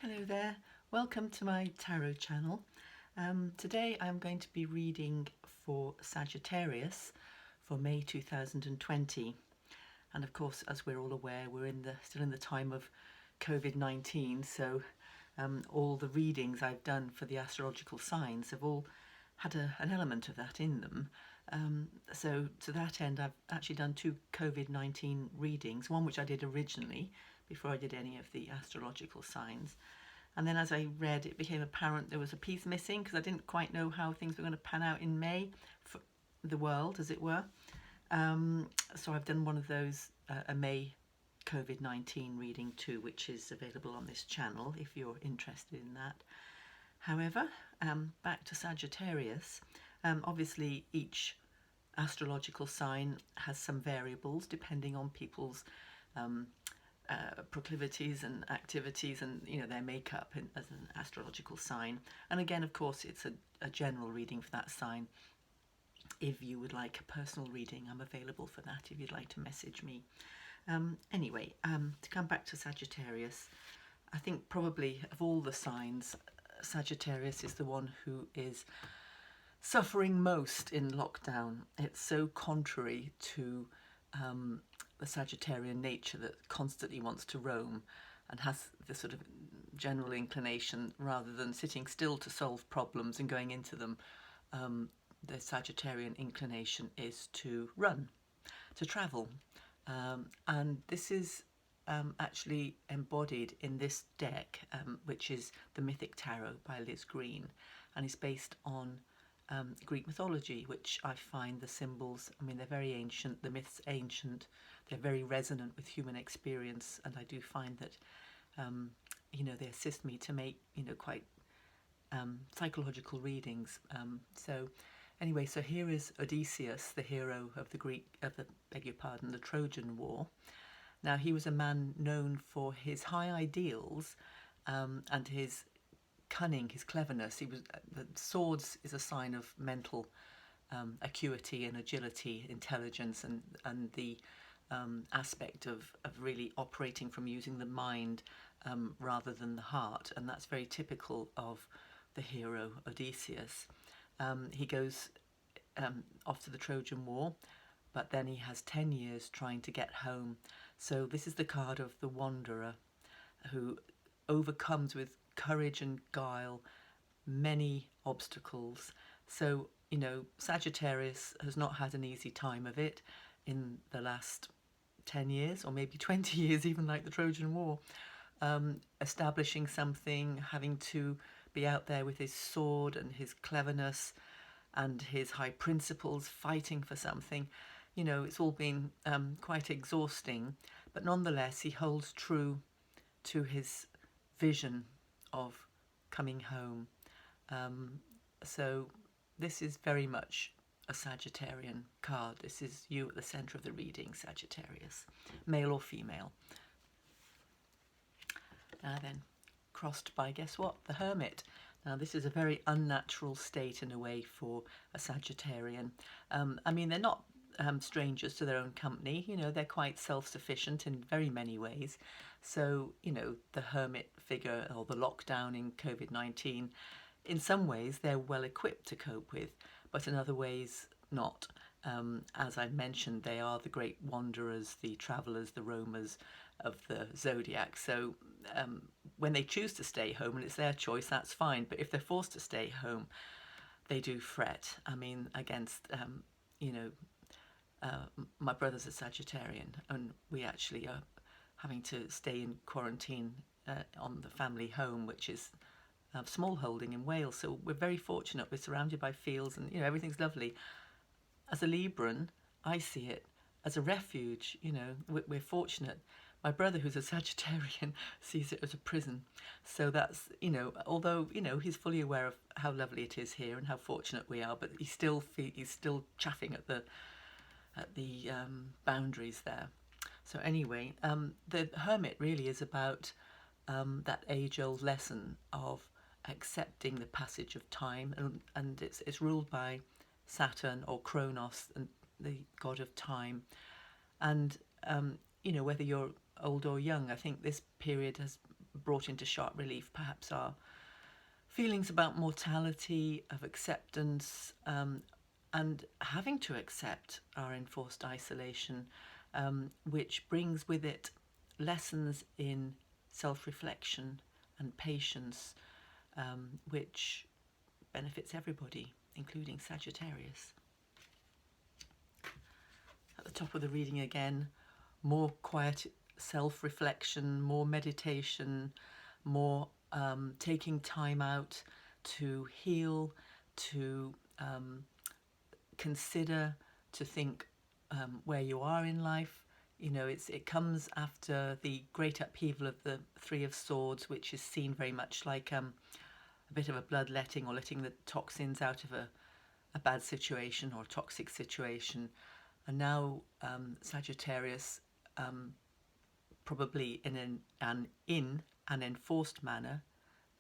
Hello there, welcome to my tarot channel. Today I'm going to be reading for Sagittarius for May 2020, and of course, as we're all aware, we're still in the time of COVID-19, so all the readings I've done for the astrological signs have all had an element of that in them. So to that end, I've actually done two COVID-19 readings, one which I did originally before I did any of the astrological signs. And then as I read, it became apparent there was a piece missing because I didn't quite know how things were going to pan out in May for the world, as it were. So I've done one of those, a May COVID-19 reading too, which is available on this channel if you're interested in that. However, back to Sagittarius, obviously each astrological sign has some variables depending on people's proclivities and activities and their makeup as an astrological sign. And again, of course, it's a general reading for that sign. If you would like a personal reading, I'm available for that if you'd like to message me. Anyway, to come back to Sagittarius, I think probably of all the signs, Sagittarius is the one who is suffering most in lockdown. It's so contrary to the Sagittarian nature that constantly wants to roam and has this sort of general inclination, rather than sitting still to solve problems and going into them, the Sagittarian inclination is to run, to travel. And this is actually embodied in this deck, which is the Mythic Tarot by Liz Green, and is based on Greek mythology, which I find the symbols, I mean, they're very ancient, the myths ancient, they're very resonant with human experience, and I do find that, they assist me to make, quite psychological readings. So anyway, so here is Odysseus, the hero of the Trojan War. Now, he was a man known for his high ideals and his cunning, his cleverness. The swords is a sign of mental acuity and agility, intelligence, and the aspect of really operating from using the mind rather than the heart, and that's very typical of the hero Odysseus. He goes off to the Trojan War, but then he has 10 years trying to get home. So this is the card of the wanderer who overcomes with courage and guile many obstacles. So, Sagittarius has not had an easy time of it in the last 10 years, or maybe 20 years, even like the Trojan War. Establishing something, having to be out there with his sword and his cleverness and his high principles, fighting for something. It's all been quite exhausting, but nonetheless, he holds true to his vision of coming home. So this is very much a Sagittarian card. This is you at the centre of the reading, Sagittarius, male or female. Now then, crossed by, guess what? The Hermit. Now, this is a very unnatural state in a way for a Sagittarian. I mean, they're not strangers to their own company. They're quite self-sufficient in very many ways. So, the hermit figure, or the lockdown in COVID-19, in some ways they're well equipped to cope with, but in other ways not. As I mentioned, they are the great wanderers, the travellers, the roamers of the zodiac. So when they choose to stay home and it's their choice, that's fine. But if they're forced to stay home, they do fret. I mean, against, my brother's a Sagittarian, and we actually are having to stay in quarantine on the family home, which is small holding in Wales. So we're very fortunate. We're surrounded by fields and, everything's lovely. As a Libran, I see it as a refuge. We're fortunate. My brother, who's a Sagittarian, sees it as a prison. So that's, although, he's fully aware of how lovely it is here and how fortunate we are, but he's still chaffing at the boundaries there. So anyway, the Hermit really is about that age-old lesson of accepting the passage of time, and it's ruled by Saturn, or Kronos, and the god of time. And whether you're old or young, I think this period has brought into sharp relief perhaps are feelings about mortality, of acceptance, and having to accept our enforced isolation, which brings with it lessons in self-reflection and patience, which benefits everybody, including Sagittarius. At the top of the reading again, more quiet self-reflection, more meditation, more taking time out to heal, to consider, to think where you are in life. You know, it comes after the great upheaval of the Three of Swords, which is seen very much like a bit of a bloodletting, or letting the toxins out of a bad situation or toxic situation. And now Sagittarius, probably in an enforced manner,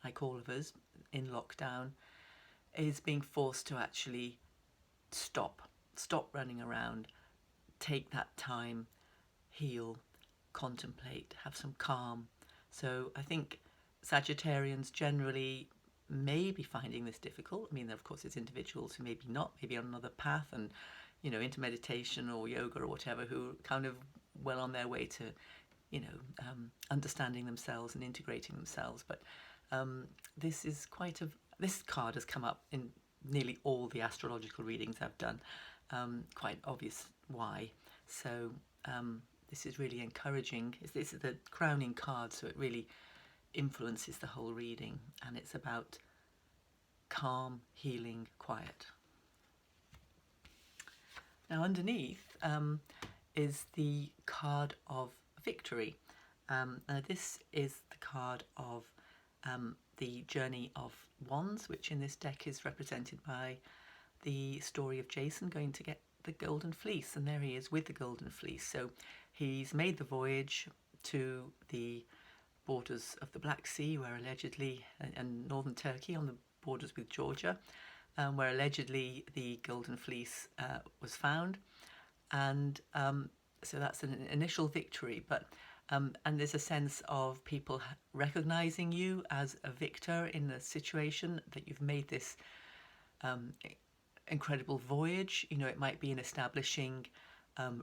like all of us in lockdown, is being forced to actually stop running around, take that time, heal, contemplate, have some calm. So I think Sagittarians generally may be finding this difficult. I mean, of course, there's individuals who maybe not, maybe on another path and, you know, into meditation or yoga or whatever, who are kind of well on their way to, you know, understanding themselves and integrating themselves. But this card has come up in nearly all the astrological readings I've done. Quite obvious why. So this is really encouraging. This is the crowning card, so it really influences the whole reading, and it's about calm, healing, quiet. Now underneath is the card of victory. Now this is the card of the Journey of Wands, which in this deck is represented by the story of Jason going to get the golden fleece, and there he is with the golden fleece. So he's made the voyage to the borders of the Black Sea, where allegedly, and northern Turkey on the borders with Georgia, where allegedly the golden fleece was found. And so that's an initial victory, but and there's a sense of people recognizing you as a victor in the situation, that you've made this incredible voyage. You know, it might be in establishing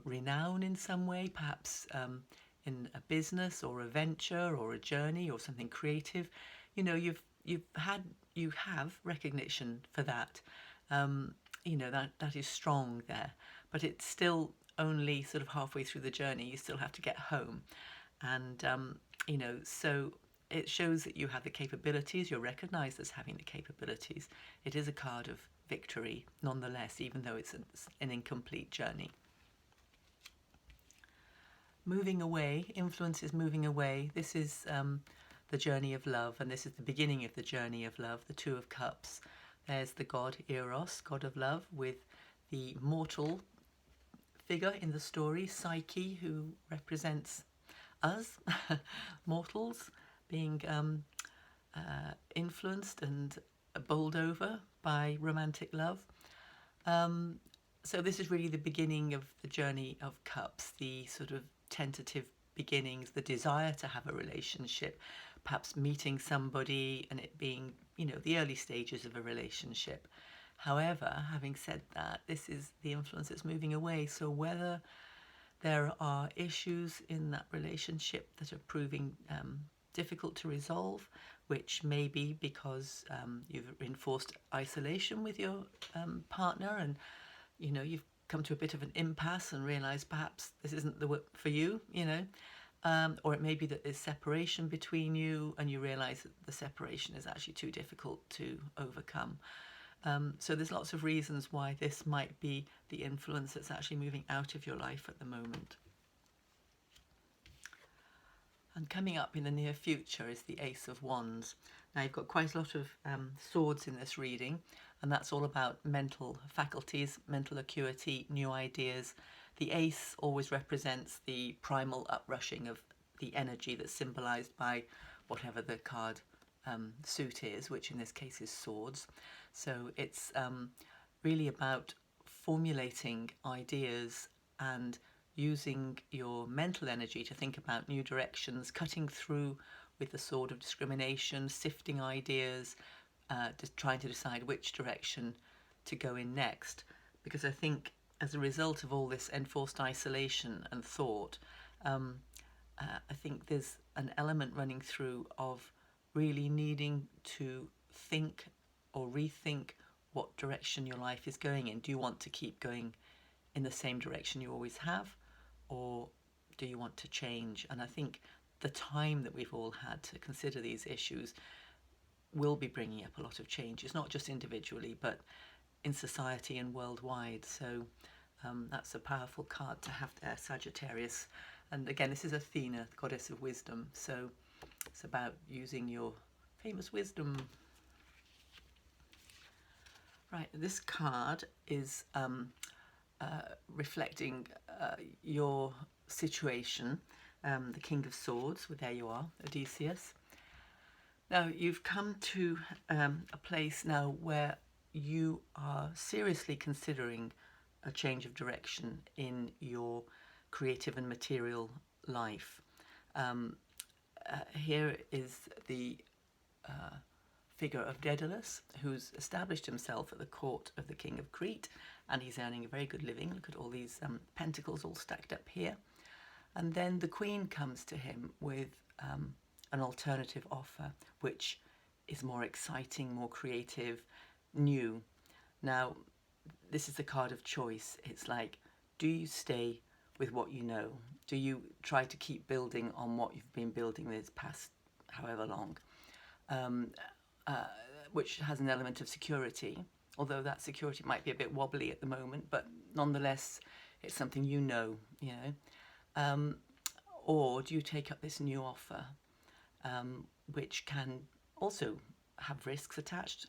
renown in some way, perhaps in a business or a venture or a journey or something creative. You know, you have recognition for that. You know, that is strong there, but it's still only sort of halfway through the journey. You still have to get home, and you know, so it shows that you have the capabilities. You're recognized as having the capabilities. It is a card of victory nonetheless, even though it's an incomplete journey. Moving away, influence is moving away. This is the journey of love, and this is the beginning of the journey of love, the Two of Cups. There's the god Eros, god of love, with the mortal figure in the story, Psyche, who represents us, mortals, being influenced and bowled over by romantic love. So this is really the beginning of the journey of cups, the sort of tentative beginnings, the desire to have a relationship, perhaps meeting somebody and it being, you know, the early stages of a relationship. However, having said that, this is the influence that's moving away. So whether there are issues in that relationship that are proving difficult to resolve, which may be because you've enforced isolation with your partner, and you know, you've come to a bit of an impasse and realised perhaps this isn't the work for you, you know, or it may be that there's separation between you and you realise that the separation is actually too difficult to overcome. So there's lots of reasons why this might be the influence that's actually moving out of your life at the moment. And coming up in the near future is the Ace of Wands. Now you've got quite a lot of swords in this reading, and that's all about mental faculties, mental acuity, new ideas. The ace always represents the primal uprushing of the energy that's symbolised by whatever the card suit is, which in this case is swords. So it's really about formulating ideas and using your mental energy to think about new directions, cutting through with the sword of discrimination, sifting ideas, just trying to decide which direction to go in next. Because I think as a result of all this enforced isolation and thought, I think there's an element running through of really needing to think or rethink what direction your life is going in. Do you want to keep going in the same direction you always have, or do you want to change? And I think the time that we've all had to consider these issues will be bringing up a lot of changes, not just individually, but in society and worldwide. So that's a powerful card to have there, Sagittarius. And again, this is Athena, the goddess of wisdom. So it's about using your famous wisdom. Right, this card is reflecting your situation, the King of Swords. Well, there you are, Odysseus. Now, you've come to a place now where you are seriously considering a change of direction in your creative and material life. Here is the figure of Daedalus, who's established himself at the court of the King of Crete, and he's earning a very good living. Look at all these pentacles all stacked up here. And then the Queen comes to him with an alternative offer, which is more exciting, more creative, new. Now, this is the card of choice. It's like, do you stay with what you know? Do you try to keep building on what you've been building this past however long? Which has an element of security, although that security might be a bit wobbly at the moment, but nonetheless, it's something you know. Or do you take up this new offer, which can also have risks attached?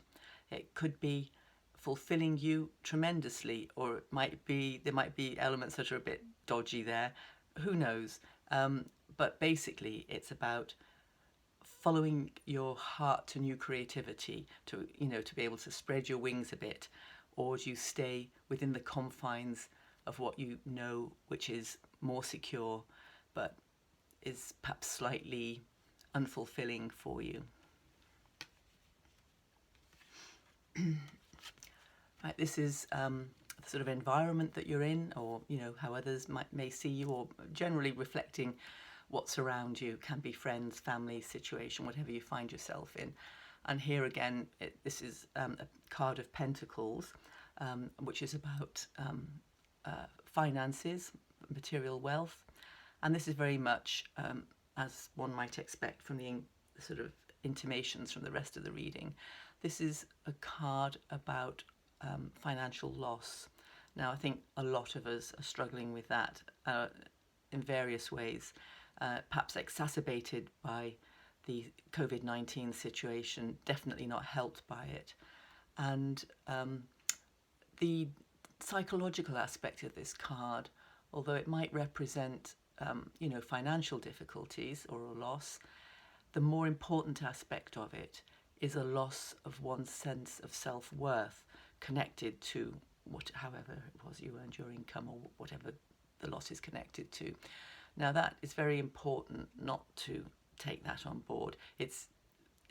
It could be fulfilling you tremendously, or it might be there might be elements that are a bit dodgy there. Who knows? But basically, it's about following your heart to new creativity, to be able to spread your wings a bit, or do you stay within the confines of what you know, which is more secure, but is perhaps slightly unfulfilling for you? Right, this is the sort of environment that you're in, or how others may see you, or generally reflecting what's around you. Can be friends, family, situation, whatever you find yourself in. And here again, this is a card of Pentacles, which is about finances, material wealth. And this is very much, as one might expect from the sort of intimations from the rest of the reading, this is a card about financial loss. Now, I think a lot of us are struggling with that in various ways, perhaps exacerbated by the COVID-19 situation, definitely not helped by it. And the psychological aspect of this card, although it might represent financial difficulties or a loss, the more important aspect of it is a loss of one's sense of self-worth connected to however it was you earned your income, or whatever the loss is connected to. Now, that is very important not to take that on board. It's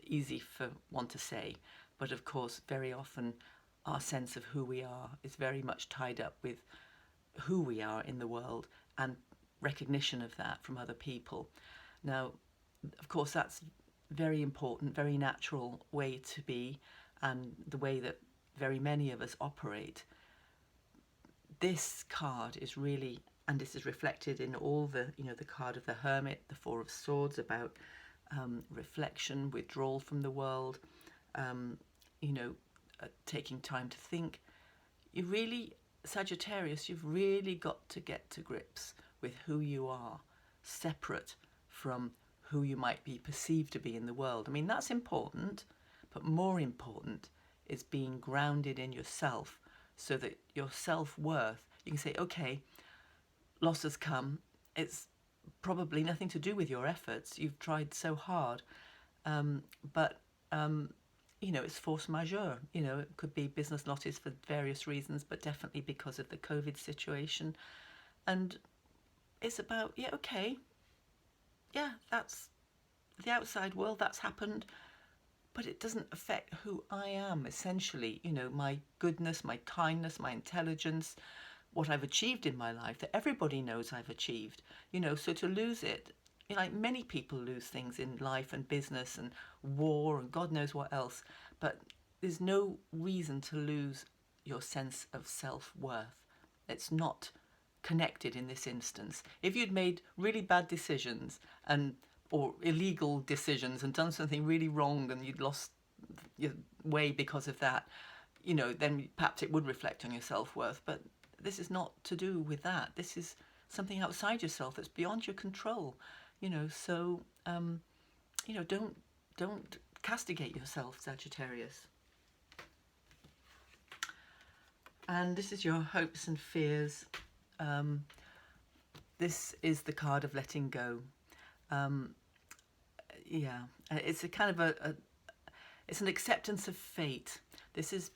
easy for one to say, but of course very often our sense of who we are is very much tied up with who we are in the world and recognition of that from other people. Now, of course, that's very important, very natural way to be, and the way that very many of us operate. This card is really, and this is reflected in all the card of the Hermit, the Four of Swords, about reflection, withdrawal from the world, taking time to think. You really, Sagittarius, you've really got to get to grips with who you are, separate from who you might be perceived to be in the world. I mean, that's important, but more important is being grounded in yourself, so that your self-worth, you can say, okay, loss has come, it's probably nothing to do with your efforts, you've tried so hard, but it's force majeure. It could be business losses for various reasons, but definitely because of the COVID situation. And it's about, that's the outside world that's happened, but it doesn't affect who I am, essentially. You know, my goodness, my kindness, my intelligence, what I've achieved in my life that everybody knows I've achieved. You know, so to lose it, you know, like many people lose things in life and business and war and God knows what else, but there's no reason to lose your sense of self-worth. It's not connected in this instance. If you'd made really bad decisions and or illegal decisions and done something really wrong and you'd lost your way because of that, you know, then perhaps it would reflect on your self-worth. But this is not to do with that. This is something outside yourself that's beyond your control, you know. So, you know, don't castigate yourself, Sagittarius. And this is your hopes and fears. This is the card of letting go. Yeah, it's a kind of it's an acceptance of fate. This is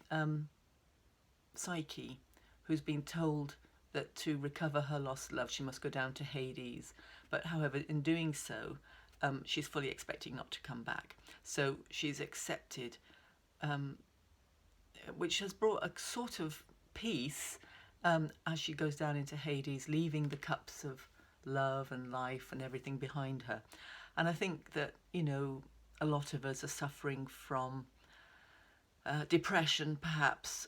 Psyche, who's been told that to recover her lost love, she must go down to Hades. But however, in doing so, she's fully expecting not to come back. So she's accepted, which has brought a sort of peace as she goes down into Hades, leaving the cups of love and life and everything behind her. And I think that, you know, a lot of us are suffering from depression, perhaps,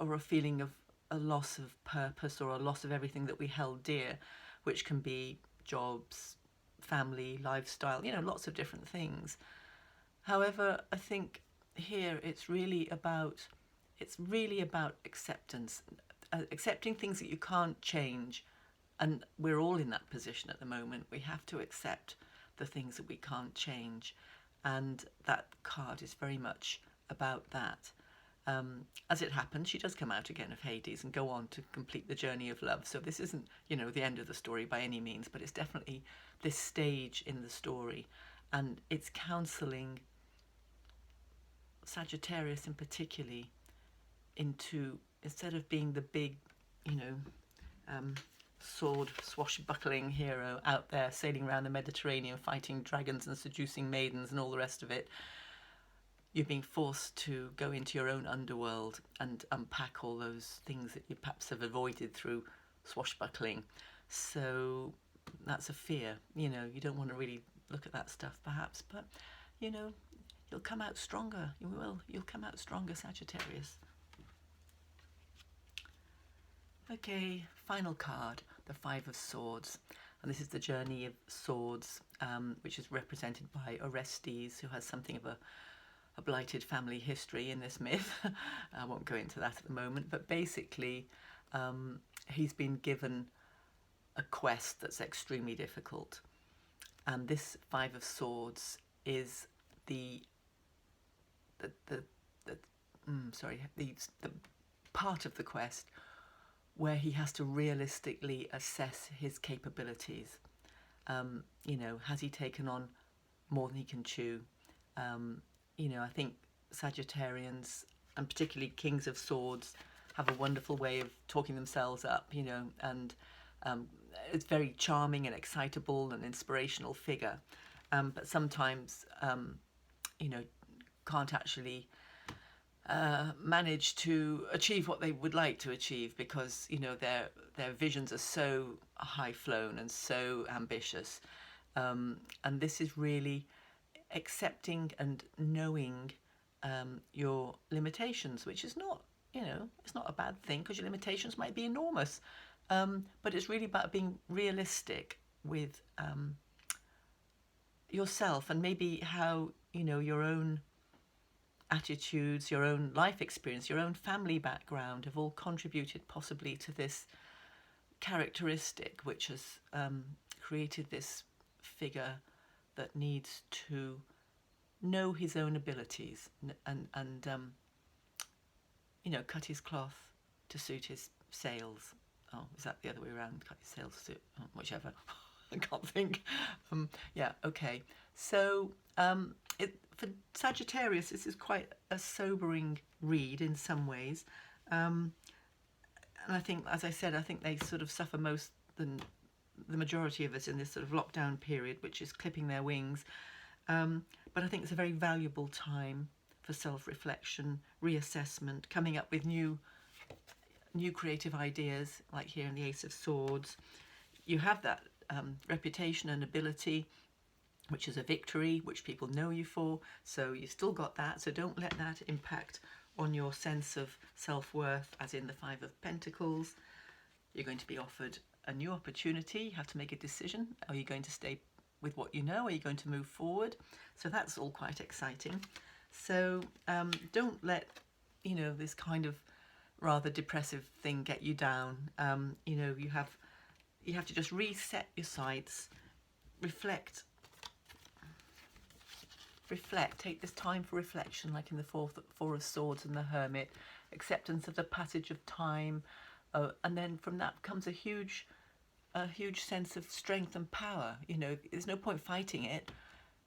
or a feeling of a loss of purpose or a loss of everything that we held dear, which can be jobs, family, lifestyle, you know, lots of different things. However, I think here it's really about acceptance, accepting things that you can't change. And we're all in that position at the moment. We have to accept the things that we can't change. And that card is very much about that. As it happens, she does come out again of Hades and go on to complete the journey of love. So this isn't, you know, the end of the story by any means, but it's definitely this stage in the story. And it's counselling Sagittarius in particularly into, instead of being the big, you know, sword swashbuckling hero out there sailing around the Mediterranean fighting dragons and seducing maidens and all the rest of it, you're being forced to go into your own underworld and unpack all those things that you perhaps have avoided through swashbuckling. So that's a fear. You know, you don't want to really look at that stuff perhaps, but, you know, you'll come out stronger. You will. You'll come out stronger, Sagittarius. Okay, final card, the Five of Swords. And this is the journey of swords, which is represented by Orestes, who has something of a blighted family history in this myth. I won't go into that at the moment, but basically he's been given a quest that's extremely difficult. And this Five of Swords is the part of the quest where he has to realistically assess his capabilities. You know, has he taken on more than he can chew? You know, I think Sagittarians, and particularly Kings of Swords, have a wonderful way of talking themselves up, you know, and it's very charming and excitable and inspirational figure. But sometimes, you know, can't actually manage to achieve what they would like to achieve because, you know, their visions are so high flown and so ambitious. And this is really accepting and knowing your limitations, which is not, you know, it's not a bad thing because your limitations might be enormous. But it's really about being realistic with yourself and maybe how, you know, your own attitudes, your own life experience, your own family background have all contributed possibly to this characteristic which has created this figure that needs to know his own abilities and you know, cut his cloth to suit his sails. Oh, is that the other way around? Cut his sails to suit, oh, whichever. I can't think. Yeah, okay. So for Sagittarius, this is quite a sobering read in some ways. And I think, as I said, I think they sort of suffer the majority of us in this sort of lockdown period, which is clipping their wings. But I think it's a very valuable time for self-reflection, reassessment, coming up with new creative ideas, like here in the Ace of Swords. You have that reputation and ability, which is a victory, which people know you for, so you've still got that, so don't let that impact on your sense of self-worth, as in the Five of Pentacles. You're going to be offered a new opportunity. You have to make a decision. Are you going to stay with what you know? Are you going to move forward? So that's all quite exciting. So don't let, you know, this kind of rather depressive thing get you down. You know, you have to just reset your sights, reflect, take this time for reflection, like in the Four of Swords and the Hermit, acceptance of the passage of time, and then from that comes a huge sense of strength and power. You know, there's no point fighting it.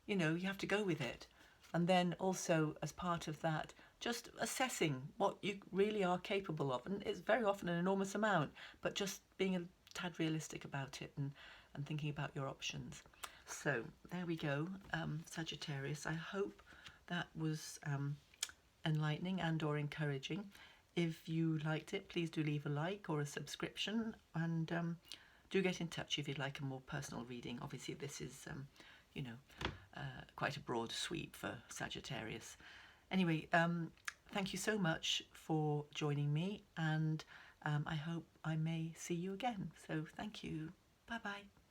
You know, you have to go with it. And then also, as part of that, just assessing what you really are capable of, and it's very often an enormous amount, but just being a tad realistic about it and thinking about your options. So there we go, Sagittarius. I hope that was enlightening and or encouraging. If you liked it, please do leave a like or a subscription, and do get in touch if you'd like a more personal reading. Obviously this is you know, quite a broad sweep for Sagittarius. Anyway, thank you so much for joining me, and I hope I may see you again. So thank you. Bye bye.